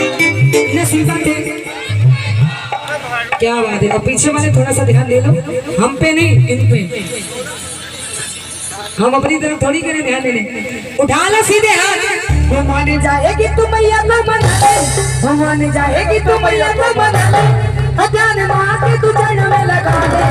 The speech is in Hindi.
नसीबा थे। क्या बात है। और पीछे वाले थोड़ा सा ध्यान दे लो, हम पे नहीं इन पे, हम अपनी तरफ थोड़ी करें, ध्यान दे ले। उठा लो सीधे हाथ। वो मान जाएगी तू मैया को मना ले, वो मान जाएगी तू मैया को मना ले, जान मां के तू चरण में लगा दे।